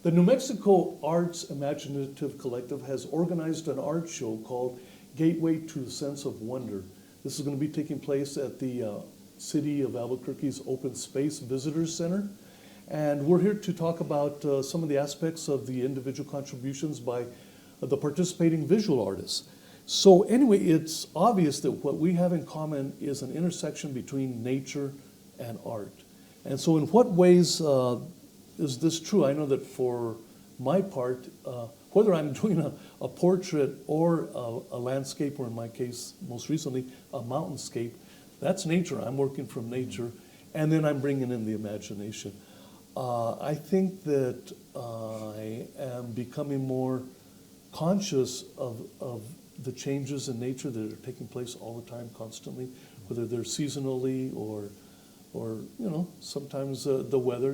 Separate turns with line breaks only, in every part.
The New Mexico Arts Imaginative Collective has organized an art show called Gateway to the Sense of Wonder. This is going to be taking place at the City of Albuquerque's Open Space Visitors Center. And we're here to talk about some of the aspects of the individual contributions by the participating visual artists. So anyway, it's obvious that what we have in common is an intersection between nature and art. And so in what ways is this true? I know that for my part, whether I'm doing a portrait or a landscape, or in my case, most recently, a mountainscape, that's nature. I'm working from nature, and then I'm bringing in the imagination. I think that I am becoming more conscious of the changes in nature that are taking place all the time, constantly, whether they're seasonally or sometimes the weather,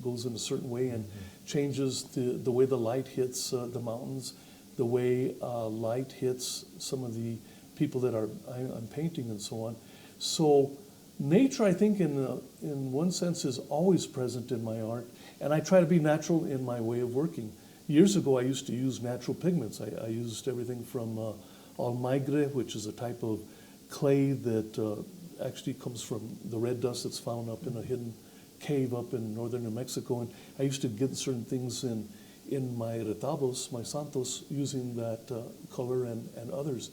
goes in a certain way and changes the way the light hits the mountains, the way light hits some of the people that I'm painting and so on. So nature, I think, in one sense, is always present in my art, and I try to be natural in my way of working. Years ago, I used to use natural pigments. I used everything from almigre, which is a type of clay that actually comes from the red dust that's found up in a hidden cave up in northern New Mexico. And I used to get certain things in my retablos, my santos, using that color and others.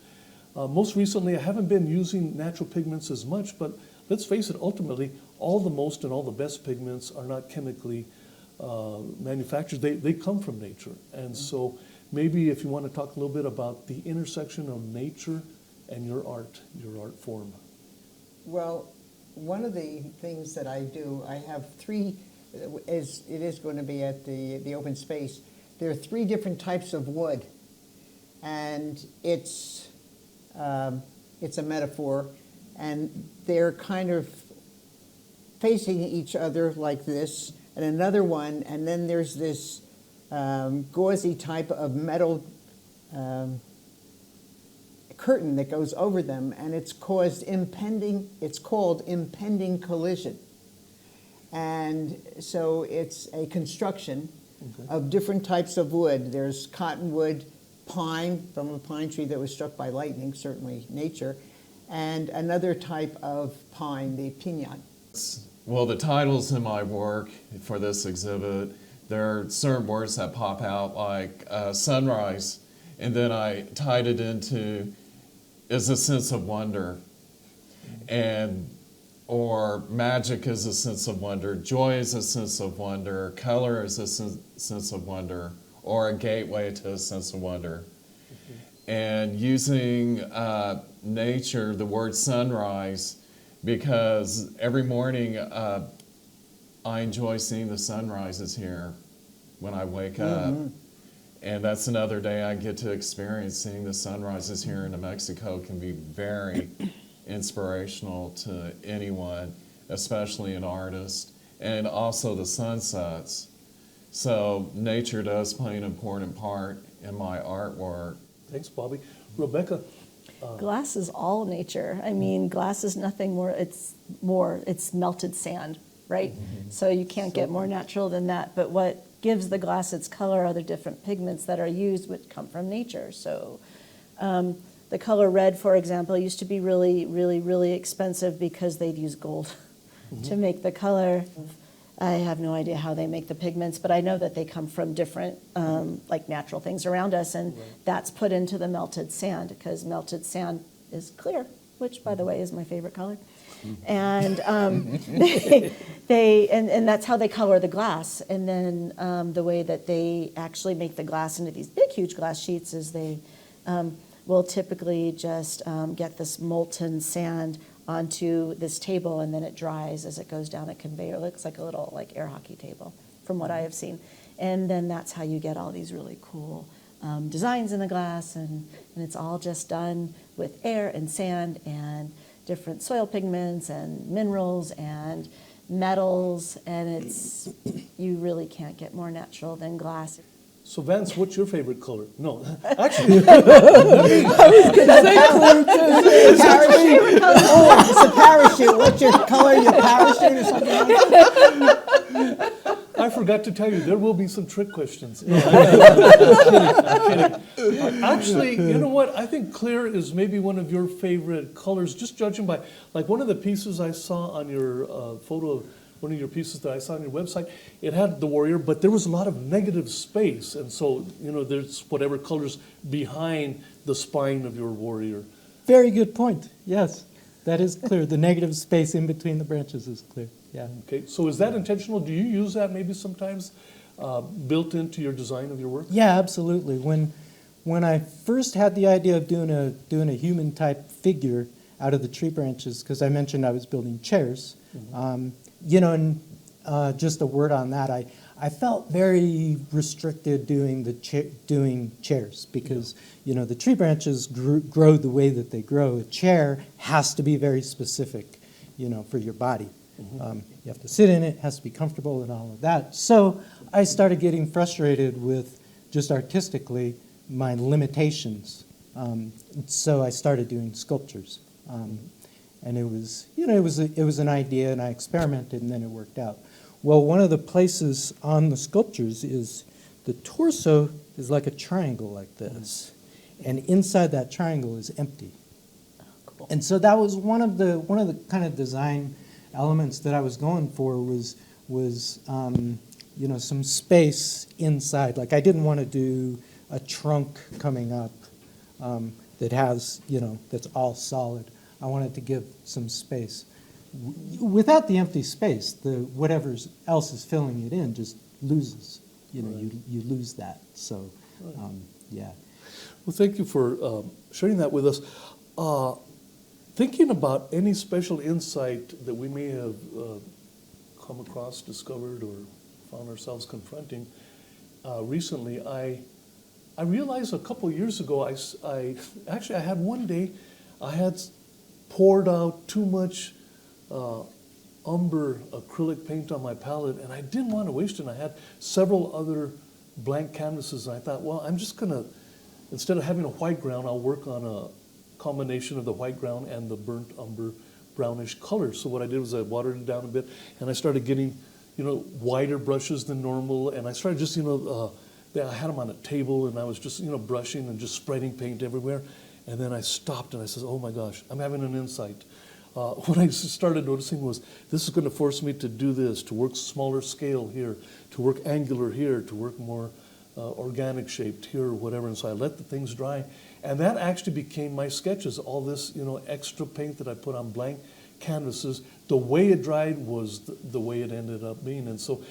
Most recently, I haven't been using natural pigments as much, but let's face it, ultimately, all the most and all the best pigments are not chemically manufactured. They come from nature. And so maybe if you want to talk a little bit about the intersection of nature and your art form.
Well, one of the things that I do, I have three, it is going to be at the open space. There are three different types of wood, and it's a metaphor, and they're kind of facing each other like this, and another one, and then there's this gauzy type of metal curtain that goes over them, and it's called impending collision. And so it's a construction of different types of wood. There's cottonwood, pine, from a pine tree that was struck by lightning, certainly nature, and another type of pine, the piñon.
Well, the titles in my work for this exhibit, there are certain words that pop out, like sunrise, and then I tied it into is a sense of wonder, or magic is a sense of wonder, joy is a sense of wonder, color is a sense of wonder, or a gateway to a sense of wonder. And using nature, the word sunrise, because every morning I enjoy seeing the sunrises here when I wake up. And that's another day I get to experience. Seeing the sunrises here in New Mexico can be very inspirational to anyone, especially an artist, and also the sunsets. So nature does play an important part in my artwork.
Thanks, Bobby. Rebecca?
Glass is all nature. I mean, glass is nothing more, it's melted sand, right? So you can't get more natural than that. But what gives the glass its color are the different pigments that are used, which come from nature. So the color red, for example, used to be really, really, really expensive because they'd use gold to make the color. I have no idea how they make the pigments, but I know that they come from different, like natural things around us, and that's put into the melted sand, because melted sand is clear, which, by the way, is my favorite color. And and that's how they color the glass. And then the way that they actually make the glass into these big, huge glass sheets is they will typically just get this molten sand onto this table, and then it dries as it goes down a conveyor. It looks like a little air hockey table from what I have seen. And then that's how you get all these really cool designs in the glass, and it's all just done with air and sand and different soil pigments and minerals and metals, and you really can't get more natural than glass.
So Vance, what's your favorite color? No, actually, I was going to say color too.
Parachute. Oh, it's a parachute. What's your color? Your parachute or something like that?
I forgot to tell you, there will be some trick questions. No, I'm kidding. Actually, you know what? I think clear is maybe one of your favorite colors, just judging by, like one of the pieces I saw on your photo, one of your pieces that I saw on your website, it had the warrior, but there was a lot of negative space. And so, there's whatever colors behind the spine of your warrior.
Very good point. Yes, that is clear. The negative space in between the branches is clear. Yeah.
Okay, so is that intentional? Do you use that maybe sometimes built into your design of your work?
Yeah, absolutely. When I first had the idea of doing a human type figure out of the tree branches, because I mentioned I was building chairs, and just a word on that, I felt very restricted doing chairs because the tree branches grow the way that they grow. A chair has to be very specific, for your body. You have to sit in it, has to be comfortable and all of that. So I started getting frustrated with just artistically my limitations. So I started doing sculptures. And it was, it was an idea, and I experimented, and then it worked out. Well, one of the places on the sculptures is the torso is like a triangle like this, and inside that triangle is empty.
Cool.
And so that was one of the kind of design elements that I was going for was some space inside. Like I didn't want to do a trunk coming up that has that's all solid. I wanted to give some space. Without the empty space, whatever else is filling it in just loses.
Right.
You lose that. So, yeah.
Well, thank you for sharing that with us. Thinking about any special insight that we may have come across, discovered, or found ourselves confronting, recently, I realized a couple of years ago, I had one day, I had poured out too much umber acrylic paint on my palette, and I didn't want to waste it. And I had several other blank canvases, and I thought, well, I'm just going to, instead of having a white ground, I'll work on a combination of the white ground and the burnt umber brownish color. So what I did was I watered it down a bit, and I started getting, wider brushes than normal, and I started just, I had them on a table, and I was just, brushing and just spreading paint everywhere. And then I stopped and I said, oh my gosh, I'm having an insight. What I started noticing was this is going to force me to do this, to work smaller scale here, to work angular here, to work more organic shaped here or whatever. And so I let the things dry. And that actually became my sketches. All this, extra paint that I put on blank canvases, the way it dried was the way it ended up being. And so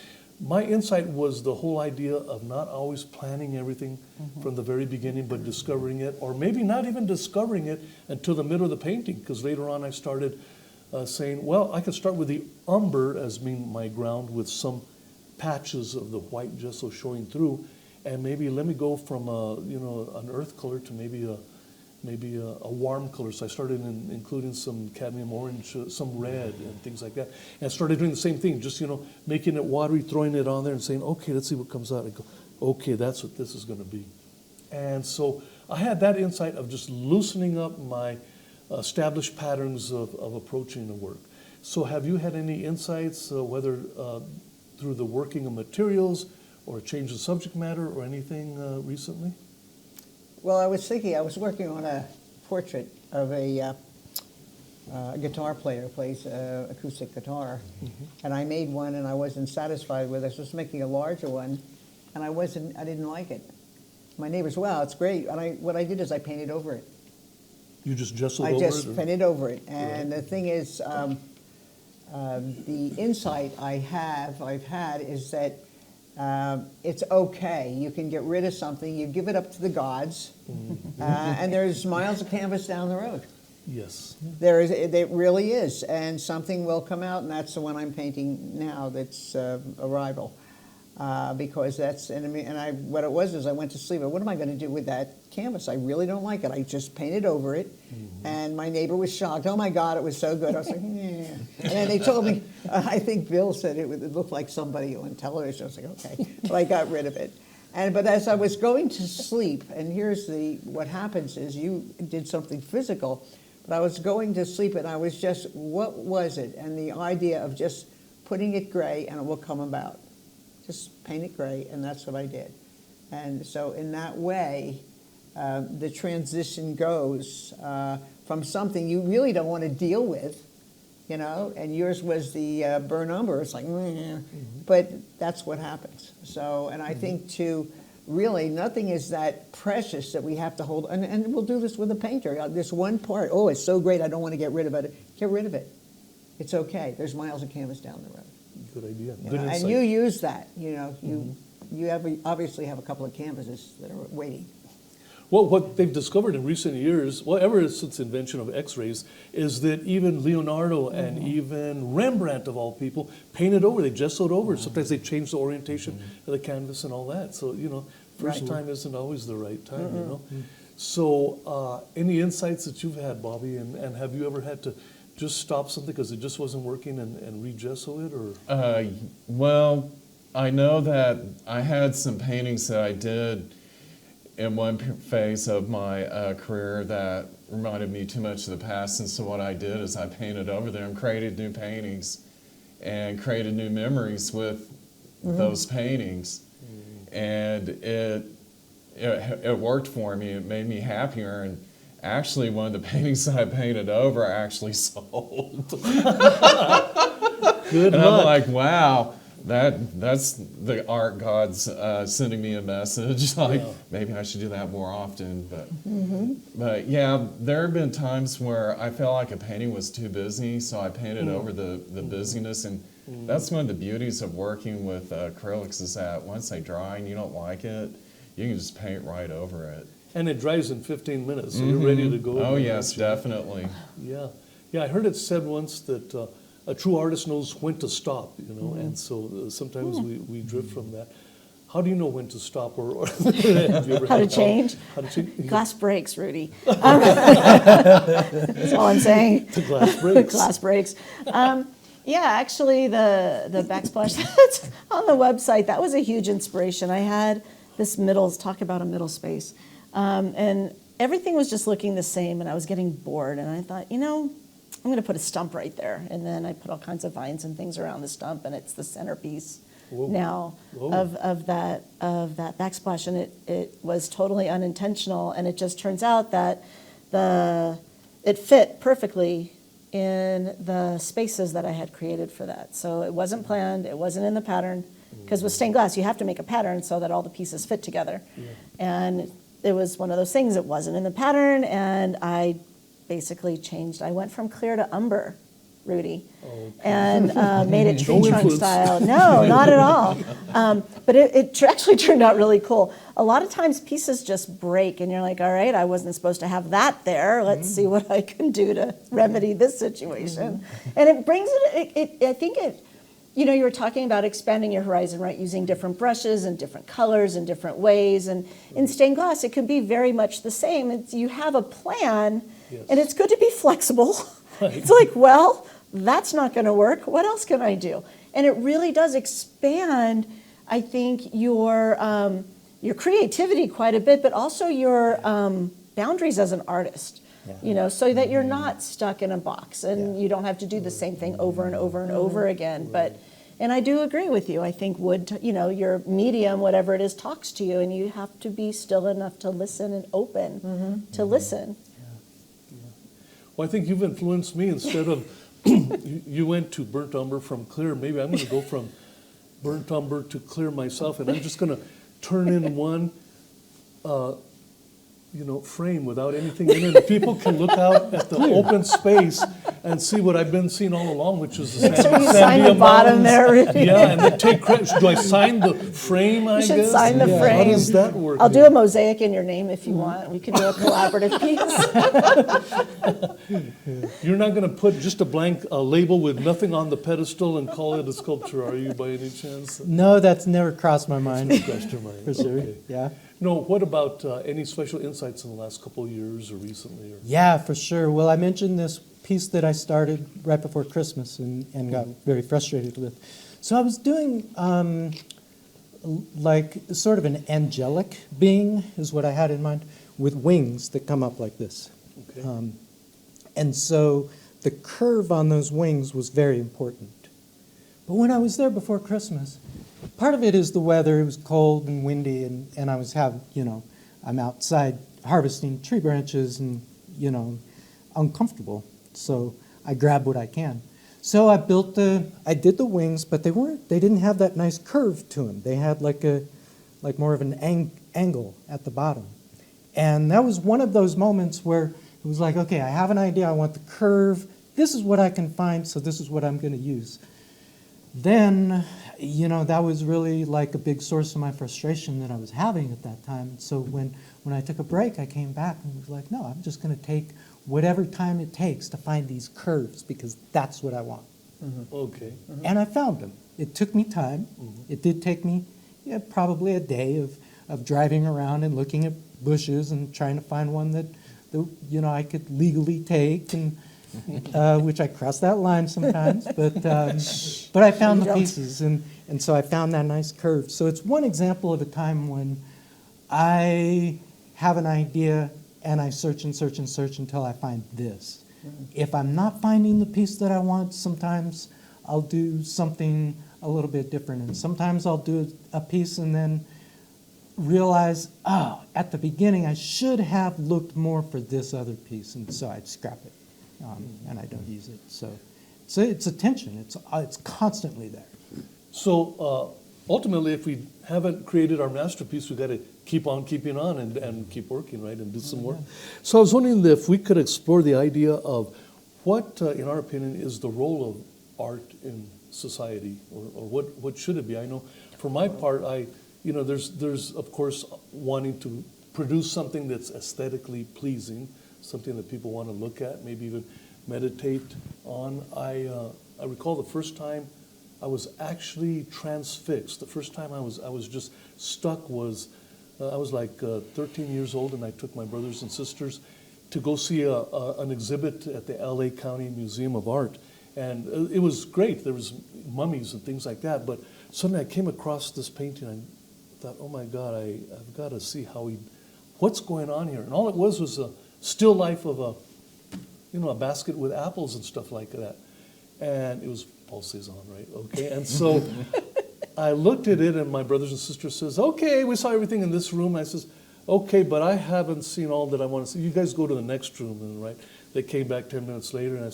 my insight was the whole idea of not always planning everything from the very beginning, but discovering it, or maybe not even discovering it until the middle of the painting, because later on I started saying, well, I could start with the umber as being my ground with some patches of the white gesso showing through, and maybe let me go from an earth color to maybe a warm color. So I started including some cadmium orange, some red, and things like that. And I started doing the same thing, just making it watery, throwing it on there, and saying, okay, let's see what comes out. And go, okay, that's what this is going to be. And so I had that insight of just loosening up my established patterns of approaching the work. So have you had any insights, whether through the working of materials or a change of subject matter or anything recently?
Well, I was working on a portrait of a guitar player who plays acoustic guitar. And I made one and I wasn't satisfied with it. I was just making a larger one, and I didn't like it. My neighbors, wow, it's great. And what I did is I painted over it.
You just gessoed over it?
I just painted over it. And the thing is, the insight I've had is that it's okay. You can get rid of something. You give it up to the gods, and there's miles of canvas down the road.
Yes.
It really is, and something will come out, and that's the one I'm painting now. That's Arrival, because that's what it was is I went to sleep. What am I going to do with that canvas? I really don't like it. I just painted over it, and my neighbor was shocked. Oh my God, it was so good. I was like, yeah. And then they told me, I think Bill said it looked like somebody on television. I was like, okay, but I got rid of it. But as I was going to sleep, and here's what happens is you did something physical, but I was going to sleep and I was just, what was it? And the idea of just putting it gray and it will come about. just paint it gray, and that's what I did. And so in that way, the transition goes from something you really don't want to deal with, you know, and yours was the burnt umber. It's like, but that's what happens. So, and I think too, really nothing is that precious that we have to hold, and we'll do this with a painter. This one part, oh, it's so great, I don't want to get rid of it. Get rid of it. It's okay. There's miles of canvas down the road.
Good idea.
You
Good
know,
insight.
and you use that, you know, you obviously have a couple of canvases that are waiting.
Well, what they've discovered in recent years, well, ever since the invention of X-rays, is that even Leonardo and even Rembrandt, of all people, painted over. They gessoed over. Sometimes they changed the orientation of the canvas and all that. So, you know, first
Right.
time isn't always the right time, you know. So, any insights that you've had, Bobby, and have you ever had to just stop something because it just wasn't working and re-gesso it, or?
Well, I know that I had some paintings that I did in one phase of my career that reminded me too much of the past, and so what I did is I painted over them, created new paintings, and created new memories with those paintings, and it worked for me. It made me happier, and actually one of the paintings that I painted over actually sold.
Good
And
luck.
I'm like, wow, that's the art gods sending me a message. Like, maybe I should do that more often. But yeah, there have been times where I felt like a painting was too busy, so I painted over the busyness. And that's one of the beauties of working with acrylics, is that once they dry and you don't like it, you can just paint right over it.
And it dries in 15 minutes, so you're ready to go.
Oh
again,
yes,
aren't you?
definitely.
Yeah, yeah. I heard it said once that a true artist knows when to stop. You know, and so sometimes we drift from that. How do you know when to stop, or have you ever
How to
had
change?
How to change?
Glass breaks, Rudy. That's all I'm saying.
The glass breaks.
Glass breaks. Yeah, actually, the backsplash that's on the website, that was a huge inspiration. I had this talk about a middle space, and everything was just looking the same, and I was getting bored, and I thought, you know, I'm going to put a stump right there, and then I put all kinds of vines and things around the stump, and it's the centerpiece now of that backsplash, and it was totally unintentional, and it just turns out that it fit perfectly in the spaces that I had created for that. So it wasn't planned, it wasn't in the pattern, because with stained glass you have to make a pattern so that all the pieces fit together. And it was one of those things, it wasn't in the pattern, and I basically changed. I went from clear to umber, Rudy, and made it tree trunk
influence.
style. No, not at all. But it actually turned out really cool. A lot of times pieces just break, and you're like, all right, I wasn't supposed to have that there. Let's see what I can do to remedy this situation. And it brings I think you know, you were talking about expanding your horizon, right? Using different brushes and different colors and different ways. And in stained glass, it can be very much the same. You have a plan, and it's good to be flexible.
Right.
It's like, well, that's not going to work. What else can I do? And it really does expand, I think, your creativity quite a bit, but also your boundaries as an artist. You know, so that you're not stuck in a box and you don't have to do the same thing over and over and over again. And I do agree with you. I think wood, you know, your medium, whatever it is, talks to you, and you have to be still enough to listen and open to listen.
Well, I think you've influenced me. Instead of you went to burnt umber from clear, maybe I'm going to go from burnt umber to clear myself, and I'm just going to turn in one, you know, frame without anything in it. People can look out at the open space and see what I've been seeing all along, which is the
Make sure you
Sandia
sign the bottom
Mountains.
there, Rudy.
Yeah, and then take credit. Do I sign the frame, I
You should
guess?
sign the
How
frame.
does that work?
I'll do a mosaic in your name if you want. We can do a collaborative piece.
You're not going to put just a blank label with nothing on the pedestal and call it a sculpture, are you, by any chance?
No, that's never crossed my mind.
Crossed your mind.
For sure.
Okay.
Yeah.
No, what about any special insights in the last couple of years or recently? Or?
Yeah, for sure. Well, I mentioned this piece that I started right before Christmas and got very frustrated with. So I was doing like sort of an angelic being is what I had in mind, with wings that come up like this.
Okay.
And so the curve on those wings was very important. But when I was there before Christmas, part of it is the weather. It was cold and windy, and I was I'm outside harvesting tree branches and, uncomfortable. So I grab what I can. So I did the wings, but they didn't have that nice curve to them. They had like more of an angle at the bottom. And that was one of those moments where it was like, okay, I have an idea. I want the curve. This is what I can find, so this is what I'm going to use. Then, that was really like a big source of my frustration that I was having at that time. So when I took a break, I came back and was like, no, I'm just going to take whatever time it takes to find these curves because that's what I want.
Mm-hmm. Okay.
Mm-hmm.
And I found them. It took me time.
Mm-hmm.
It did take me probably a day of driving around and looking at bushes and trying to find one that I could legally take, and which I cross that line sometimes. But I found the pieces, and so I found that nice curve. So it's one example of a time when I have an idea and I search and search and search until I find this.
Mm-hmm.
If I'm not finding the piece that I want, sometimes I'll do something a little bit different. And sometimes I'll do a piece and then realize, at the beginning I should have looked more for this other piece, and so I'd scrap it, and I don't use it. So it's a tension. It's constantly there.
So ultimately, if we haven't created our masterpiece, we've got to keep on keeping on and keep working, right, and do some work. So I was wondering if we could explore the idea of what, in our opinion, is the role of art in society, or what should it be? I know for my part, there's of course wanting to produce something that's aesthetically pleasing, something that people want to look at, maybe even meditate on. I recall the first time I was actually transfixed. The first time I was just stuck was I was like 13 years old, and I took my brothers and sisters to go see an exhibit at the LA County Museum of Art. And it was great. There was mummies and things like that. But suddenly I came across this painting, and I thought, oh my God, I've got to see what's going on here. And all it was a still life of a basket with apples and stuff like that. And it was Paul Cézanne, right? Okay. And so I looked at it, and my brothers and sisters says, okay, we saw everything in this room. I says, okay, but I haven't seen all that I want to see. You guys go to the next room. And right, they came back 10 minutes later, and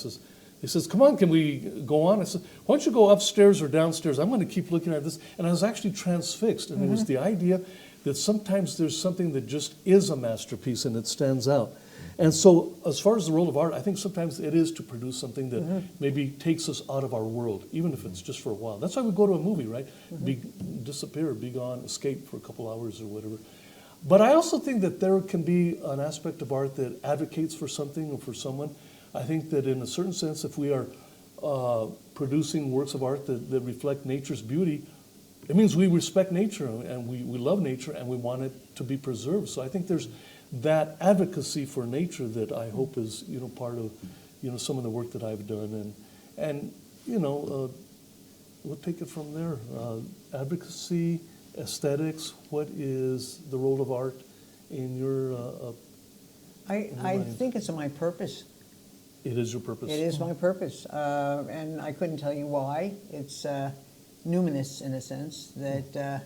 he says, come on, can we go on? I said, why don't you go upstairs or downstairs? I'm going to keep looking at this. And I was actually transfixed. And it was the idea that sometimes there's something that just is a masterpiece and it stands out. And so as far as the role of art, I think sometimes it is to produce something that maybe takes us out of our world, even if it's just for a while. That's why we go to a movie, right? Disappear, be gone, escape for a couple hours or whatever. But I also think that there can be an aspect of art that advocates for something or for someone. I think that in a certain sense, if we are producing works of art that reflect nature's beauty, it means we respect nature and we love nature and we want it to be preserved. So I think there's that advocacy for nature that I hope is part of some of the work that I've done, and we'll take it from there. Advocacy, aesthetics. What is the role of art in your?
I think it's my purpose.
It is your purpose.
It is my purpose, and I couldn't tell you why. It's numinous in a sense that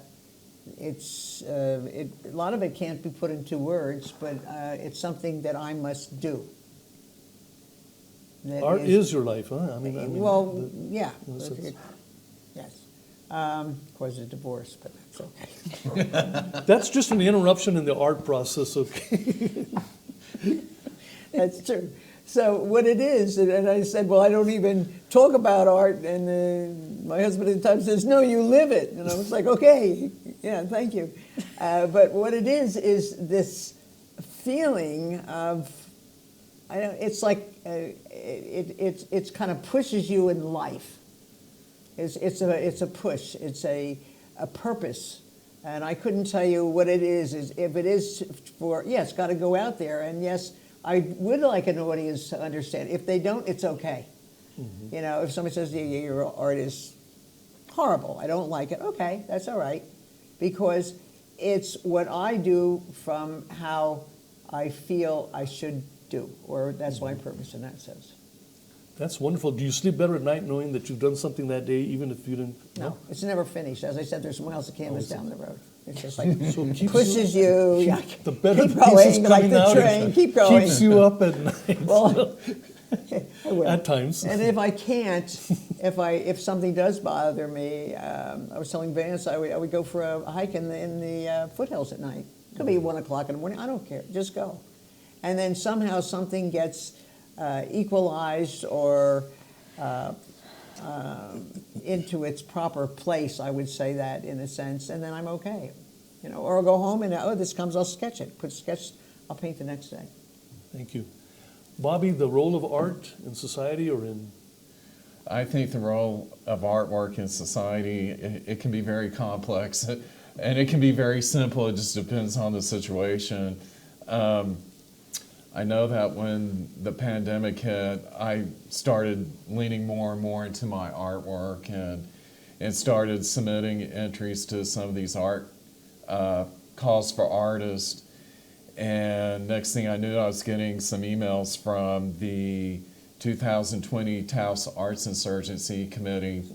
a lot of it can't be put into words, but it's something that I must do.
Art is your life, huh?
Yeah. Yes. Of course, a divorce, but that's okay.
That's just an interruption in the art process, okay?
That's true. So what it is, and I said, well, I don't even talk about art, and my husband at the time says, no, you live it. And I was like, okay, yeah, thank you. But what it is this feeling of, it's like, it's kind of pushes you in life. It's a push, it's a purpose. And I couldn't tell you what it is if it is for, it's got to go out there, and yes, I would like an audience to understand. If they don't, it's okay. Mm-hmm. If somebody says, your art is horrible, I don't like it, okay, that's all right. Because it's what I do from how I feel I should do, or that's my purpose in that sense.
That's wonderful. Do you sleep better at night knowing that you've done something that day, even if you didn't?
No, it's never finished. As I said, there's miles of canvas down the road. It's just like
So it keeps
pushes you. Yeah,
The better
keep
pieces
going like
coming
the
out,
train. Keep going.
keeps you up at night.
Well, I will.
At times.
And if I can't, if something does bother me, I was telling Vance I would go for a hike in the foothills at night. Could be 1 o'clock in the morning. I don't care. Just go. And then somehow something gets equalized or into its proper place. I would say that in a sense, and then I'm okay. You know, or I'll go home and this comes, I'll sketch it. Put sketch. I'll paint the next day.
Thank you. Bobby, the role of art in society or in...
I think the role of artwork in society, it can be very complex and it can be very simple. It just depends on the situation. I know that when the pandemic hit, I started leaning more and more into my artwork and started submitting entries to some of these art calls for artists. And next thing I knew, I was getting some emails from the 2020 Taos Arts Insurgency Committee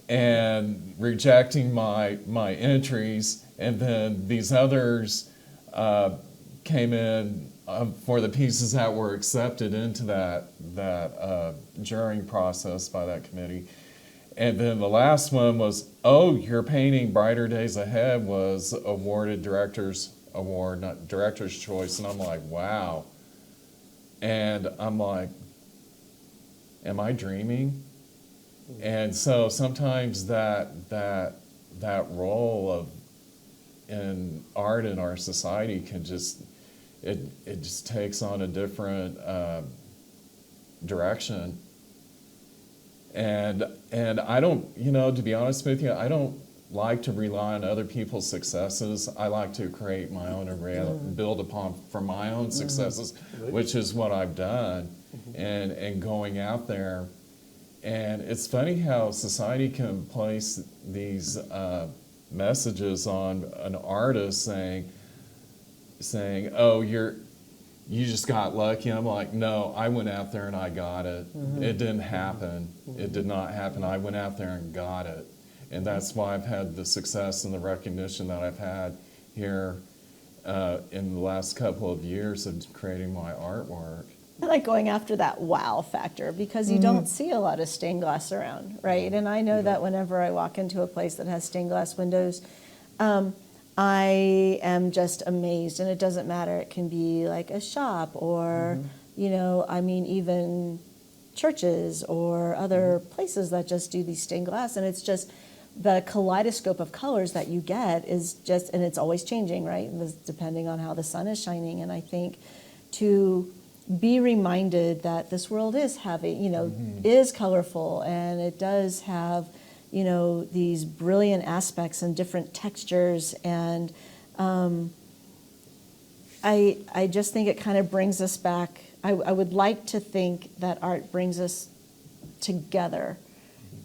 and rejecting my entries. And then these others came in for the pieces that were accepted into that juring process by that committee. And then the last one was, oh, your painting Brighter Days Ahead was awarded Director's Award, not Director's Choice. And I'm like, wow. And I'm like, am I dreaming? And so sometimes that role of in art in our society can just, it just takes on a different direction. And I don't, you know, to be honest with you, I don't like to rely on other people's successes. I like to create my own and build upon from my own successes, which is what I've done, and going out there. And it's funny how society can place these messages on an artist saying, oh, you just got lucky. I'm like, no, I went out there and I got it. It didn't happen. It did not happen. I went out there and got it. And that's why I've had the success and the recognition that I've had here in the last couple of years of creating my artwork.
I like going after that wow factor because you don't see a lot of stained glass around, right? And I know that whenever I walk into a place that has stained glass windows, I am just amazed. And it doesn't matter. It can be like a shop or, you know, I mean, even churches or other places that just do these stained glass. And it's just the kaleidoscope of colors that you get is just, and it's always changing, right? Depending on how the sun is shining. And I think to be reminded that this world is having, you know, is colorful and it does have, you know, these brilliant aspects and different textures. And I just think it kind of brings us back. I would like to think that art brings us together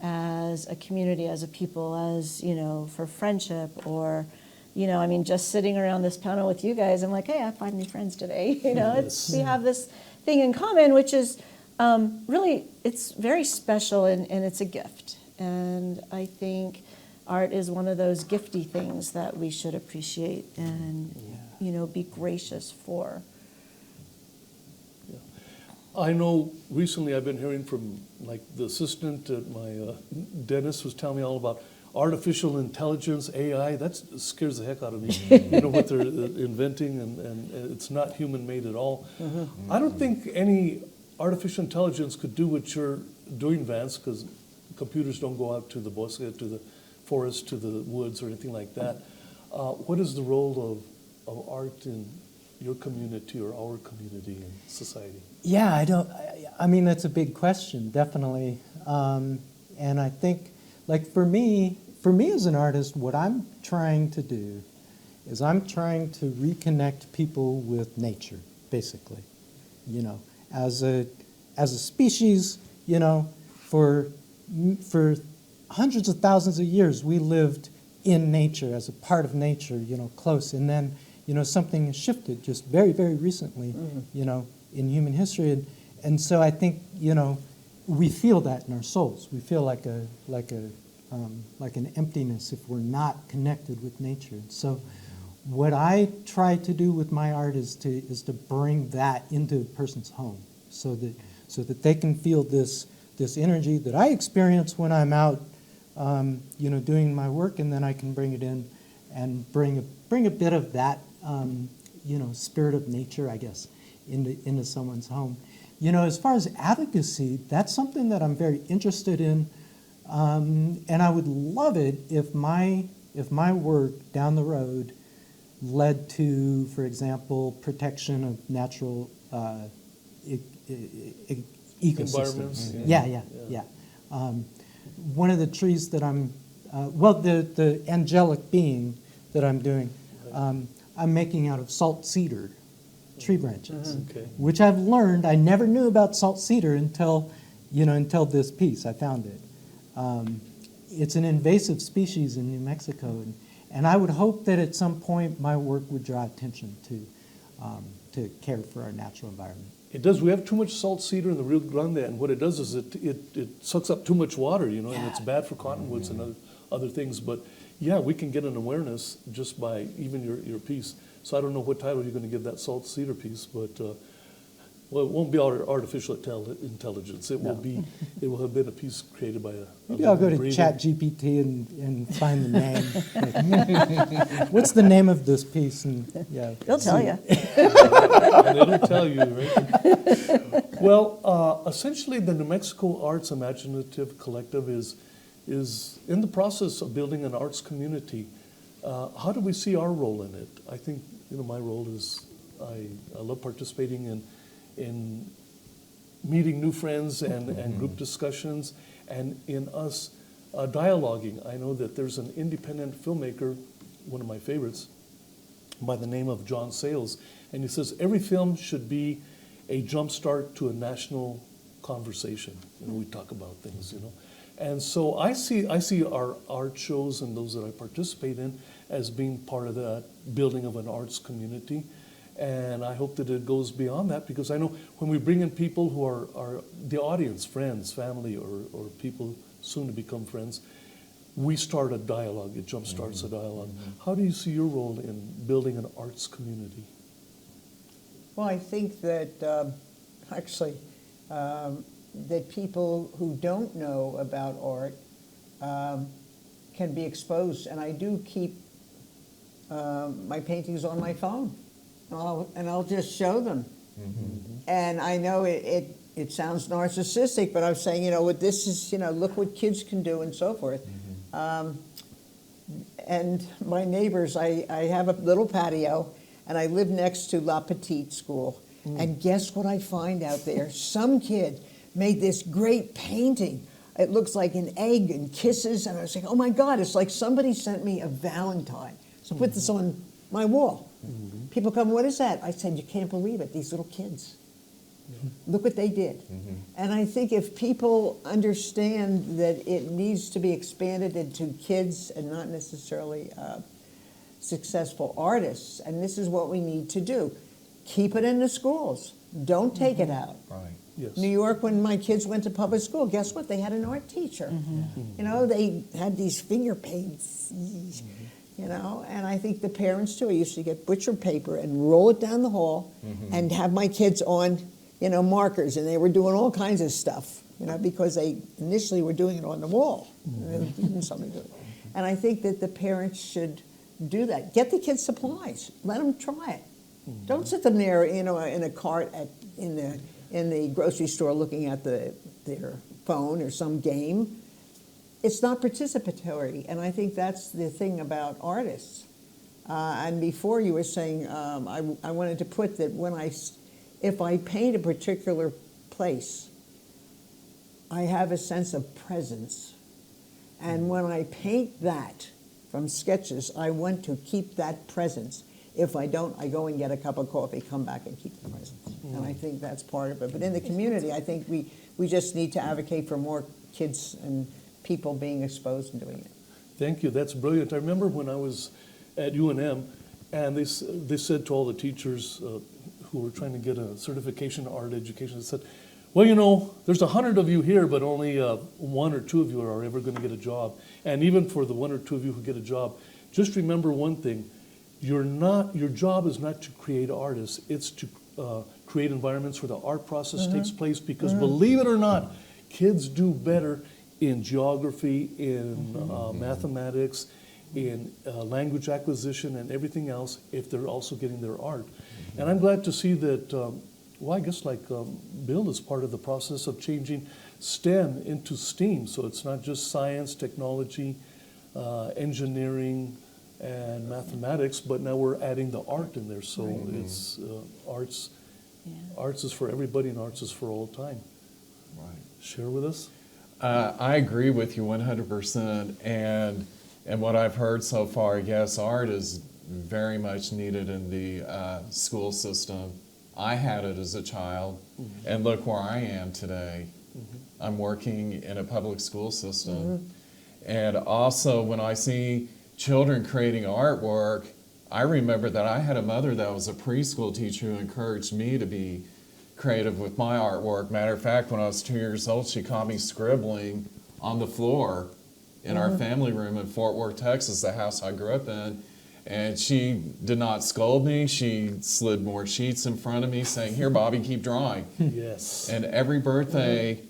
as a community, as a people, as, you know, for friendship or, you know, I mean, just sitting around this panel with you guys, I'm like, hey, I find new friends today. You know, we have this thing in common, which is really, it's very special and it's a gift. And I think art is one of those gifty things that we should appreciate and, you know, be gracious for.
I know recently I've been hearing from like the assistant at my dentist was telling me all about artificial intelligence, AI. That scares the heck out of me. You know what they're inventing and it's not human made at all. I don't think any artificial intelligence could do what you're doing, Vance, because computers don't go out to the bosque, to the forest, to the woods or anything like that. What is the role of art in your community or our community and society?
Yeah, I mean, that's a big question, definitely. And I think, like for me as an artist, what I'm trying to do is I'm trying to reconnect people with nature, basically. You know, as a species, you know, for hundreds of thousands of years, we lived in nature, as a part of nature, you know, close. And then, you know, something shifted just very, very recently, you know, in human history. And so I think, you know, we feel that in our souls. We feel like an emptiness if we're not connected with nature. So what I try to do with my art is to bring that into a person's home, so that they can feel this energy that I experience when I'm out, doing my work, and then I can bring it in and bring a bit of that, spirit of nature, I guess, into someone's home. As far as advocacy, that's something that I'm very interested in, and I would love it if my work down the road led to, for example, protection of natural ecosystems.
Environments,
Yeah. One of the trees that the angelic being that I'm doing, I'm making out of salt cedar tree branches,
Okay.
which I've learned. I never knew about salt cedar until this piece. I found it. It's an invasive species in New Mexico, and I would hope that at some point my work would draw attention to care for our natural environment.
It does. We have too much salt cedar in the Rio Grande, and what it does is it sucks up too much water, and it's bad for cottonwoods and other things. But yeah, we can get an awareness just by even your piece. So I don't know what title you're going to give that salt cedar piece, but well, it won't be artificial intelligence. It will be. It will have been a piece created by a.
Maybe I'll go to ChatGPT and find the name. What's the name of this piece? And
They'll tell you.
And it'll tell you, right? Well, essentially, the New Mexico Arts Imaginative Collective is in the process of building an arts community. How do we see our role in it? I think my role is I love participating in meeting new friends and group discussions, and in us dialoguing. I know that there's an independent filmmaker, one of my favorites, by the name of John Sayles, and he says every film should be a jumpstart to a national conversation. We talk about things, And so I see our art shows and those that I participate in as being part of that building of an arts community. And I hope that it goes beyond that, because I know when we bring in people who are the audience, friends, family, or people soon to become friends, we start a dialogue. It jumpstarts a dialogue. How do you see your role in building an arts community?
Well, I think that that people who don't know about art can be exposed. And I do keep my paintings on my phone, and I'll just show them. And I know it sounds narcissistic, but I'm saying, what this is, look what kids can do and so forth. And my neighbors, I have a little patio, and I live next to La Petite School. And guess what I find out there? Some kid made this great painting. It looks like an egg and kisses, and I was like, oh my God, it's like somebody sent me a Valentine. So I put this on my wall. People come, what is that? I said, you can't believe it, these little kids. Look what they did. And I think if people understand that it needs to be expanded into kids and not necessarily successful artists, and this is what we need to do. Keep it in the schools. Don't take it out.
Right.
Yes.
New York, when my kids went to public school, guess what? They had an art teacher. They had these finger paints, and I think the parents too. I used to get butcher paper and roll it down the hall and have my kids on, markers, and they were doing all kinds of stuff, because they initially were doing it on the wall. Something good. And I think that the parents should do that. Get the kids supplies. Let them try it. Don't sit them there, in a cart in the grocery store looking at their phone or some game. It's not participatory, and I think that's the thing about artists. And before you were saying, I wanted to put that if I paint a particular place, I have a sense of presence. And when I paint that from sketches, I want to keep that presence. If I don't, I go and get a cup of coffee, come back and keep the presence. And I think that's part of it. But in the community, I think we just need to advocate for more kids and people being exposed and doing it.
Thank you. That's brilliant. I remember when I was at UNM, and they said to all the teachers who were trying to get a certification in art education, they said, well, you know, there's 100 of you here, but only 1 or 2 of you are ever going to get a job. And even for the 1 or 2 of you who get a job, just remember one thing. Your job is not to create artists. It's to create environments where the art process takes place, because believe it or not, kids do better in geography, in mathematics, in language acquisition and everything else if they're also getting their art. And I'm glad to see that, well, I guess like Bill is part of the process of changing STEM into STEAM. So it's not just science, technology, engineering, and mathematics, but now we're adding the art in there. So it's arts.
Yeah.
Arts is for everybody, and arts is for all time.
Right.
Share with us.
I agree with you 100%. And what I've heard so far, yes, art is very much needed in the school system. I had it as a child, and look where I am today. I'm working in a public school system. And also when I see children creating artwork, I remember that I had a mother that was a preschool teacher who encouraged me to be creative with my artwork. Matter of fact, when I was 2 years old, she caught me scribbling on the floor in our family room in Fort Worth, Texas, the house I grew up in. And she did not scold me. She slid more sheets in front of me saying, "Here, Bobby, keep drawing."
Yes.
And every birthday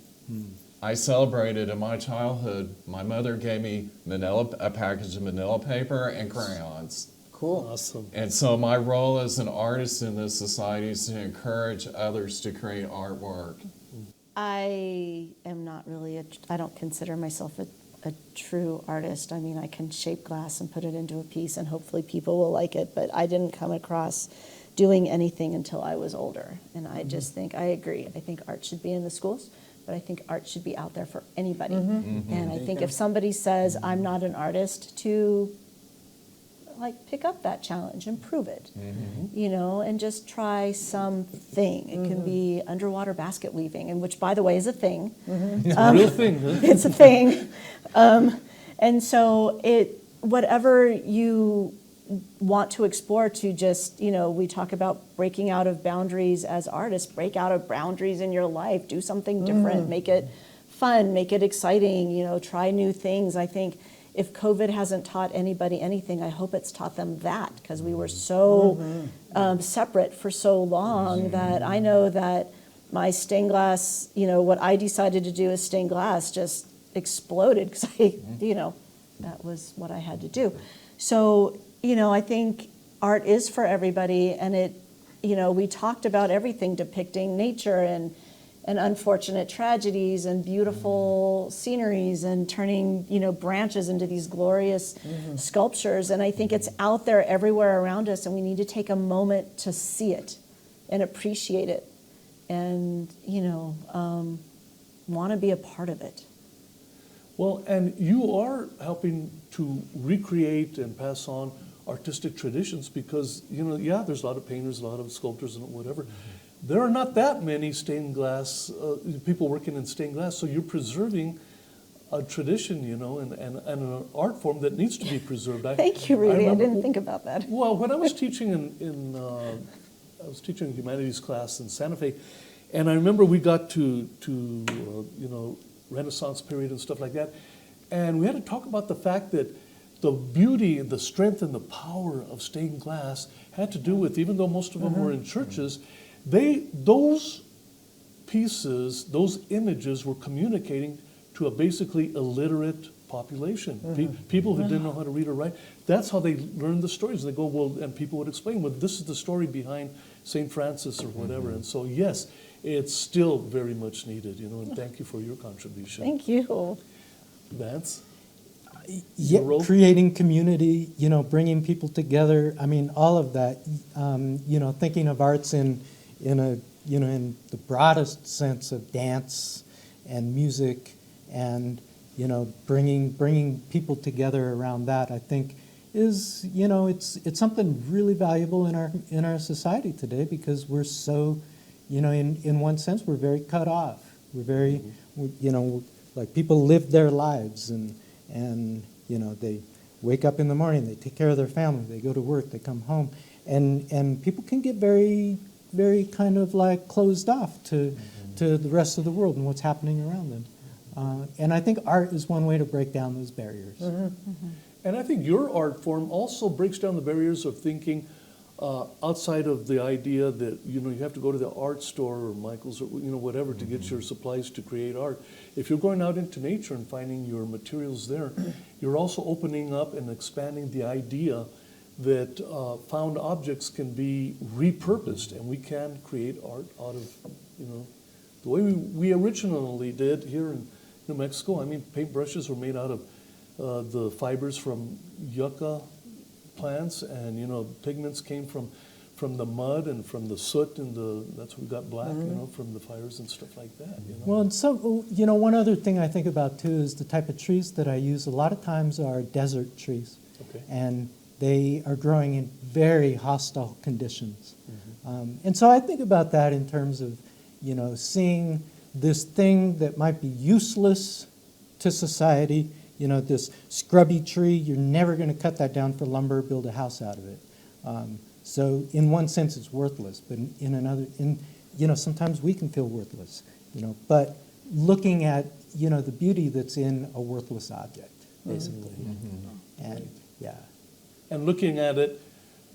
I celebrated in my childhood, my mother gave me a package of manila paper and crayons.
Cool.
Awesome.
And so my role as an artist in this society is to encourage others to create artwork.
I am not really I don't consider myself a true artist. I mean, I can shape glass and put it into a piece and hopefully people will like it, but I didn't come across doing anything until I was older. And I just think, I agree. I think art should be in the schools, but I think art should be out there for anybody. And I think if somebody says, I'm not an artist, to like pick up that challenge and prove it, you know, and just try something. It can be underwater basket weaving, and which, by the way, is a thing.
It's a real thing, huh?
It's a thing. And so whatever you want to explore, to just, you know, we talk about breaking out of boundaries as artists, break out of boundaries in your life, do something different, make it fun, make it exciting, you know, try new things. I think if COVID hasn't taught anybody anything, I hope it's taught them that, because we were so separate for so long that I know that my stained glass, you know, what I decided to do as stained glass just exploded because you know, that was what I had to do. So, you know, I think art is for everybody, and it, you know, we talked about everything depicting nature and unfortunate tragedies and beautiful sceneries and turning, you know, branches into these glorious sculptures. And I think it's out there everywhere around us, and we need to take a moment to see it and appreciate it and, you know, want to be a part of it.
Well, and you are helping to recreate and pass on artistic traditions because, you know, yeah, there's a lot of painters, a lot of sculptors and whatever. There are not that many stained glass, people working in stained glass, so you're preserving a tradition, you know, and an art form that needs to be preserved.
Thank you, Rudy. I didn't think about that.
Well, when I was teaching I was teaching a humanities class in Santa Fe, and I remember we got to you know, Renaissance period and stuff like that, and we had to talk about the fact that the beauty, the strength, and the power of stained glass had to do with, even though most of them were in churches, those pieces, those images were communicating to a basically illiterate population, people who didn't know how to read or write. That's how they learned the stories. They go, well, and people would explain, well, this is the story behind St. Francis or whatever. And so, yes, it's still very much needed, you know, and thank you for your contribution.
Thank you.
Vance?
Yeah,
Your role?
creating community, you know, bringing people together. I mean, all of that. You know, thinking of arts in a, you know, in the broadest sense of dance and music, and, you know, bringing people together around that, I think is, you know, it's something really valuable in our society today, because we're so, you know, in one sense we're very cut off. We're very, you know, like people live their lives and you know, they wake up in the morning, they take care of their family, they go to work, they come home, and people can get very, very kind of like closed off to to the rest of the world and what's happening around them. And I think art is one way to break down those barriers.
And I think your art form also breaks down the barriers of thinking outside of the idea that, you know, you have to go to the art store or Michael's or, you know, whatever to get your supplies to create art. If you're going out into nature and finding your materials there, you're also opening up and expanding the idea that found objects can be repurposed and we can create art out of, you know, the way we originally did here in New Mexico. I mean, paintbrushes were made out of the fibers from yucca plants, and you know, pigments came from the mud and from the soot, and that's why we got black, you know, from the fires and stuff like that. You know?
Well, and so, you know, one other thing I think about too is the type of trees that I use. A lot of times are desert trees,
Okay.
and they are growing in very hostile conditions. And so I think about that in terms of, you know, seeing this thing that might be useless to society, you know, this scrubby tree, you're never going to cut that down for lumber, build a house out of it. So in one sense it's worthless, but in another, you know, sometimes we can feel worthless, you know, but looking at, you know, the beauty that's in a worthless object, basically. And yeah.
And looking at it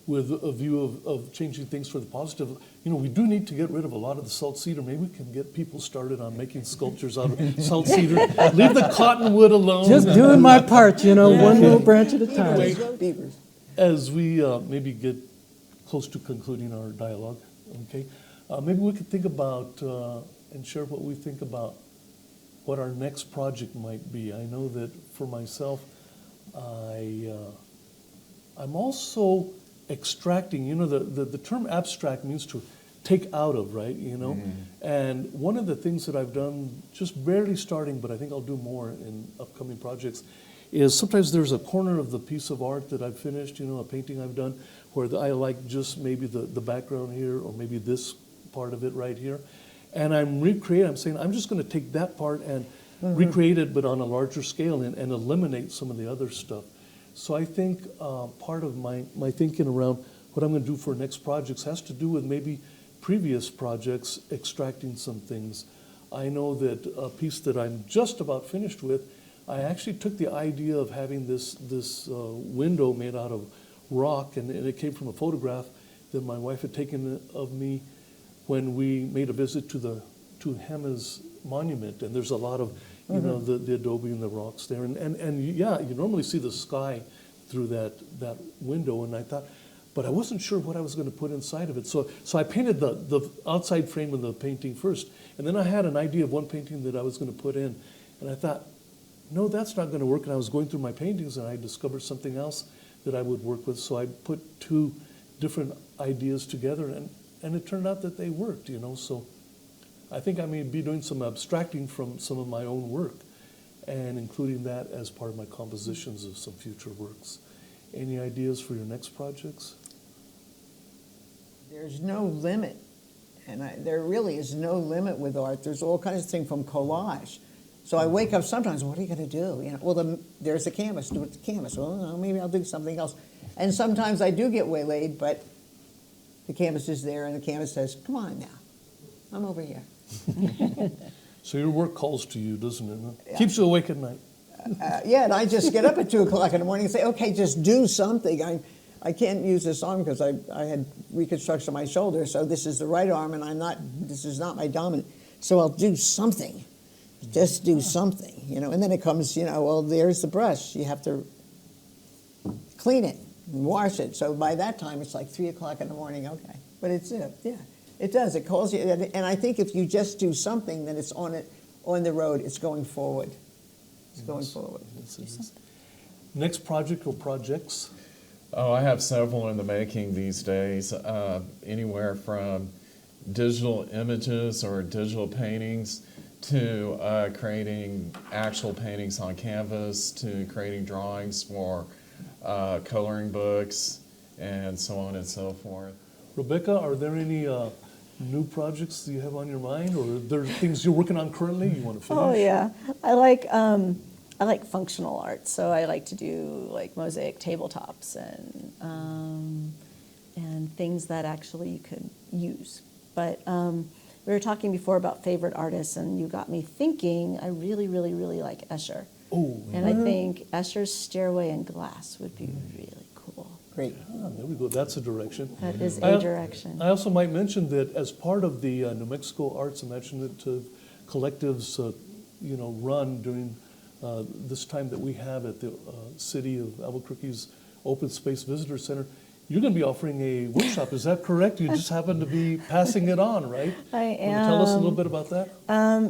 with a view of changing things for the positive, you know, we do need to get rid of a lot of the salt cedar. Maybe we can get people started on making sculptures out of salt cedar. Leave the cottonwood alone.
Just doing my part, you know, one little branch at a time.
Beavers.
As we maybe get close to concluding our dialogue, okay, maybe we could think about and share what we think about what our next project might be. I know that for myself, I'm also extracting, you know, the term abstract means to take out of, right, you know? And one of the things that I've done, just barely starting, but I think I'll do more in upcoming projects, is sometimes there's a corner of the piece of art that I've finished, you know, a painting I've done, where I like just maybe the background here, or maybe this part of it right here. And I'm saying, I'm just gonna take that part and recreate it, but on a larger scale, and eliminate some of the other stuff. So I think part of my thinking around what I'm going to do for next projects has to do with maybe previous projects extracting some things. I know that a piece that I'm just about finished with, I actually took the idea of having this window made out of rock, and it came from a photograph that my wife had taken of me when we made a visit to Hema's monument, and there's a lot of you know, the adobe and the rocks there. And yeah, you normally see the sky through that window. And I thought, but I wasn't sure what I was going to put inside of it. So I painted the outside frame of the painting first. And then I had an idea of one painting that I was going to put in. And I thought, no, that's not going to work. And I was going through my paintings and I discovered something else that I would work with. So I put two different ideas together, and it turned out that they worked, you know. So I think I may be doing some abstracting from some of my own work and including that as part of my compositions of some future works. Any ideas for your next projects?
There's no limit, and there really is no limit with art. There's all kinds of things from collage. So I wake up sometimes, what are you going to do? You know, well, there's the canvas, do it with the canvas. Well, no, maybe I'll do something else. And sometimes I do get waylaid, but the canvas is there, and the canvas says, come on now, I'm over here.
So your work calls to you, doesn't it? Huh? Yeah. Keeps you awake at night.
Yeah, and I just get up at 2 o'clock in the morning and say, okay, just do something. I can't use this arm because I had reconstruction of my shoulder, so this is the right arm, and this is not my dominant. So I'll do something. Just do something, you know. And then it comes, you know, well, there's the brush. You have to clean it and wash it. So by that time, it's like 3 o'clock in the morning, okay. But it's, yeah. It does. It calls you, and I think if you just do something, then it's on the road. It's going forward. It's going forward.
Yes. Next project or projects?
Oh, I have several in the making these days. Anywhere from digital images or digital paintings to creating actual paintings on canvas to creating drawings for coloring books and so on and so forth.
Rebecca, are there any new projects that you have on your mind, or are there things you're working on currently you want to finish?
Oh yeah, I like functional art, so I like to do like mosaic tabletops and things that actually you could use. But we were talking before about favorite artists, and you got me thinking. I really, really, really like Escher,
Oh,
and I think Escher's Stairway in Glass would be really cool.
Great.
there we go. That's a direction.
That is
I-
a direction.
I also might mention that as part of the New Mexico Arts Imaginative Collective's, run during this time that we have at the City of Albuquerque's Open Space Visitor Center, you're going to be offering a workshop. Is that correct? You just happen to be passing it on, right?
I
Want to tell us a little bit about that?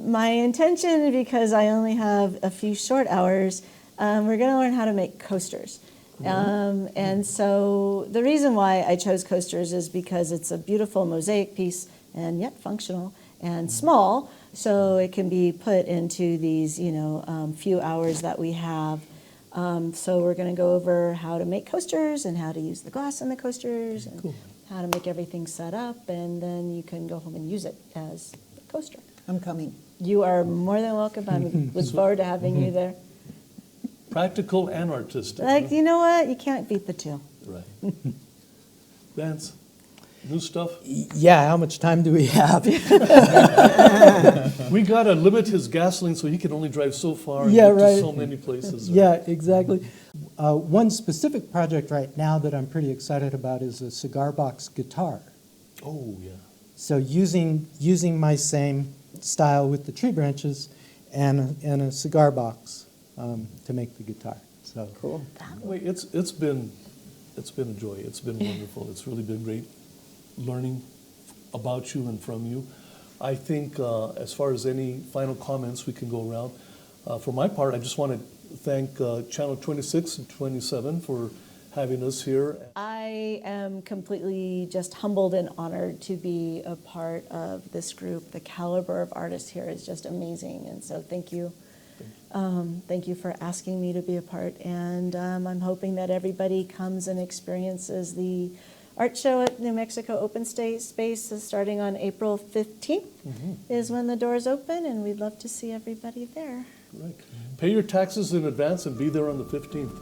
My intention, because I only have a few short hours, we're going to learn how to make coasters. And so the reason why I chose coasters is because it's a beautiful mosaic piece and yet functional and small, so it can be put into these, few hours that we have. So we're going to go over how to make coasters and how to use the glass in the coasters and
Cool.
how to make everything set up, and then you can go home and use it as a coaster.
I'm coming.
You are more than welcome. I look forward to having you there.
Practical and artistic.
Like,
huh?
you know what? You can't beat the two.
Right. Vance, new stuff?
Yeah, how much time do we have?
We got to limit his gasoline so he can only drive so far and
Yeah,
get to
right.
so many places. right?
Yeah, exactly. One specific project right now that I'm pretty excited about is a cigar box guitar.
Oh, yeah.
So using my same style with the tree branches and a cigar box to make the guitar. So
Cool.
Wait, it's been a joy. It's been wonderful. It's really been great learning about you and from you. I think as far as any final comments, we can go around. For my part, I just want to thank Channel 26 and 27 for having us here.
I am completely just humbled and honored to be a part of this group. The caliber of artists here is just amazing, and so thank you. Thank you for asking me to be a part, and I'm hoping that everybody comes and experiences the art show at New Mexico Open Space starting on April 15th is when the doors open, and we'd love to see everybody there.
Right. Pay your taxes in advance and be there on the 15th.